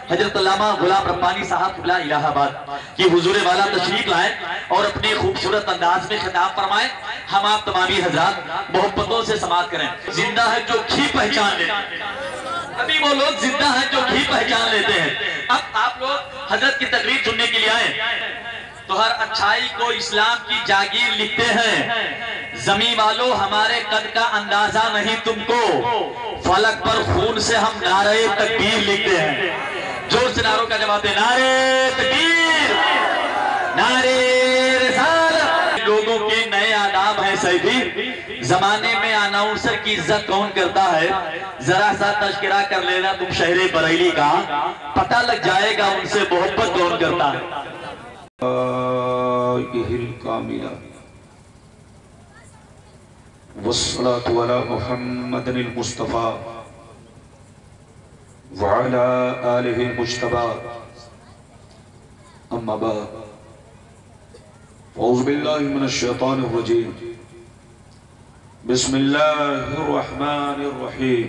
حضرت علامہ غلام ربانی صاحب قبلہ الہ آباد کی حضور والا تشریف لائیں اور اپنے خوبصورت انداز میں خطاب فرمائیں. ہم آپ تمامی حضرات محبتوں سے سماعت کریں. زندہ ہے جو گھی پہچان لے. ابھی وہ لوگ زندہ ہیں جو گھی پہچان لیتے ہیں. اب آپ لوگ حضرت کی تقریر سننے کے لیے آئے تو ہر اچھائی کو اسلام کی جاگیر لکھتے ہیں. زمین والو ہمارے قد کا اندازہ نہیں تم کو, فلک پر خون سے ہم نعرہ تکبیر لکھتے ہیں. زور سے نعروں کا جواب دیں. نعرہ تکبیر, نعرہ رسالت. لوگوں کے نئے آداب ہیں سیدی. زمانے میں اناؤنسر کی عزت کون کرتا ہے؟ ذرا سا تذکرہ کر لینا تم شہر بریلی کا, پتہ لگ جائے گا ان سے محبت کون کرتا ہے. والصلاة على محمد المصطفى وعلى آله المجتبى. أما بعد, أعوذ بالله من الشيطان الرجيم. بسم الله الرحمن الرحيم.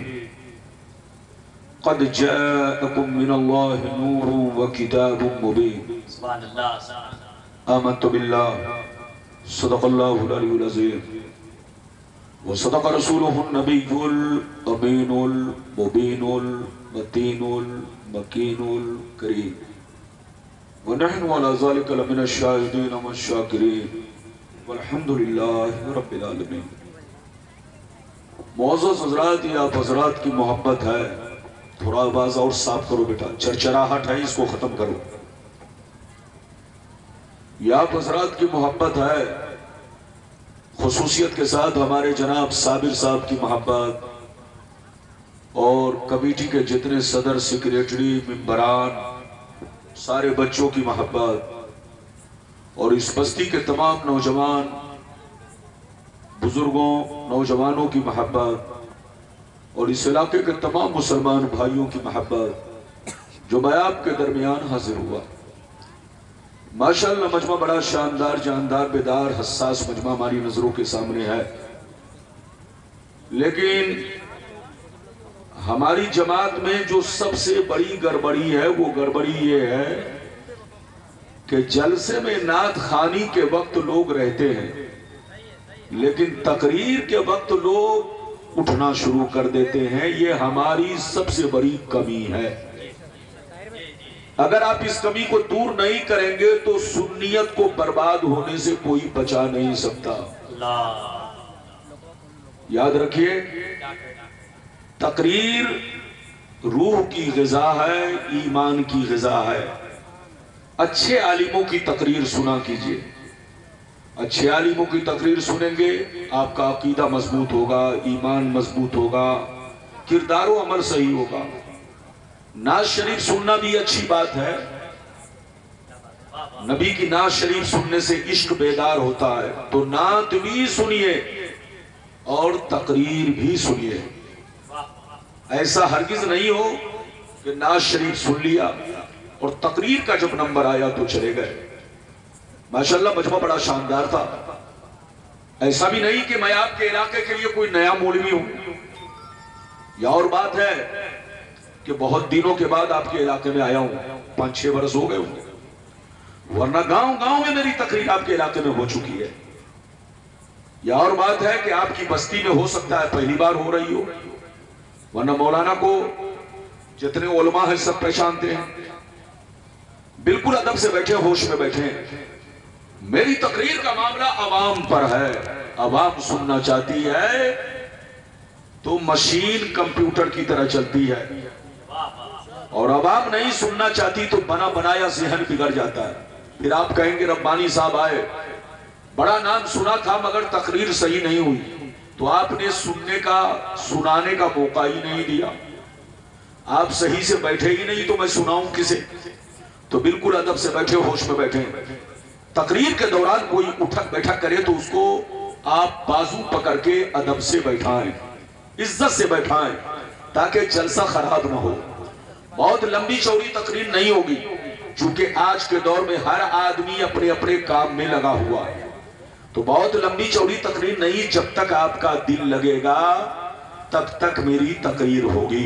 قد جاءكم من الله نور وكتاب مبين. سبحان اللہ. آمنت بالله صدق الله العلي العظيم وصدق رسوله النبي الأمين المبين المتين المكين الكريم ونحن على ذلك لمن الشاهدين والشاكرين والحمد لله رب العالمين. معزز حضرات, یہ آپ حضرات کی محبت ہے. تھوڑا آواز اور صاف کرو بیٹا, چرچراہٹ ہے اس کو ختم کرو. یہ آپ حضرات کی محبت ہے. خصوصیت کے ساتھ ہمارے جناب صابر صاحب کی محبت اور کمیٹی کے جتنے صدر, سیکریٹری, ممبران, سارے بچوں کی محبت اور اس بستی کے تمام نوجوان بزرگوں, نوجوانوں کی محبت اور اس علاقے کے تمام مسلمان بھائیوں کی محبت جو میں آپ کے درمیان حاضر ہوا. ماشاءاللہ مجمع بڑا شاندار, جاندار, بیدار, حساس مجمع ہماری نظروں کے سامنے ہے. لیکن ہماری جماعت میں جو سب سے بڑی گڑبڑی ہے وہ گڑبڑی یہ ہے کہ جلسے میں نعت خوانی کے وقت لوگ رہتے ہیں لیکن تقریر کے وقت لوگ اٹھنا شروع کر دیتے ہیں. یہ ہماری سب سے بڑی کمی ہے. اگر آپ اس کمی کو دور نہیں کریں گے تو سنیت کو برباد ہونے سے کوئی بچا نہیں سکتا. یاد رکھیے, تقریر روح کی غذا ہے, ایمان کی غذا ہے. اچھے عالموں کی تقریر سنا کیجئے. اچھے عالموں کی تقریر سنیں گے آپ کا عقیدہ مضبوط ہوگا, ایمان مضبوط ہوگا, کردار و عمل صحیح ہوگا. نعت شریف سننا بھی اچھی بات ہے. نبی کی نعت شریف سننے سے عشق بیدار ہوتا ہے. تو نعت بھی سنیے اور تقریر بھی سنیے. ایسا ہرگز نہیں ہو کہ نعت شریف سن لیا اور تقریر کا جب نمبر آیا تو چلے گئے. ماشاءاللہ مجمع بڑا شاندار تھا. ایسا بھی نہیں کہ میں آپ کے علاقے کے لیے کوئی نیا مولوی ہوں. یا اور بات ہے کہ بہت دنوں کے بعد آپ کے علاقے میں آیا ہوں, 5-6 برس ہو گئے ہوں گے, ورنہ گاؤں گاؤں میں میری تقریر آپ کے علاقے میں ہو چکی ہے. یا اور بات ہے کہ آپ کی بستی میں ہو سکتا ہے پہلی بار ہو رہی ہو, ورنہ مولانا کو جتنے علماء ہیں سب پہچانتے ہیں. بالکل ادب سے بیٹھے, ہوش میں بیٹھے. میری تقریر کا معاملہ عوام پر ہے. عوام سننا چاہتی ہے تو مشین کمپیوٹر کی طرح چلتی ہے, اور عوام نہیں سننا چاہتی تو بنا بنایا ذہن بگڑ جاتا ہے. پھر آپ کہیں گے ربانی صاحب آئے, بڑا نام سنا تھا مگر تقریر صحیح نہیں ہوئی. تو آپ نے سننے کا, سنانے کا موقع ہی نہیں دیا. آپ صحیح سے بیٹھے ہی نہیں تو میں سناؤں کسے. تو بالکل ادب سے بیٹھے, ہوش میں بیٹھے. تقریر کے دوران کوئی اٹھک بیٹھک کرے تو اس کو آپ بازو پکڑ کے ادب سے بیٹھائیں, عزت سے بیٹھائیں تاکہ جلسہ خراب نہ ہو. بہت لمبی چوڑی تقریر نہیں ہوگی چونکہ آج کے دور میں ہر آدمی اپنے اپنے کام میں لگا ہوا ہے. تو بہت لمبی چوڑی تقریر نہیں, جب تک آپ کا دل لگے گا تب تک میری تقریر ہوگی.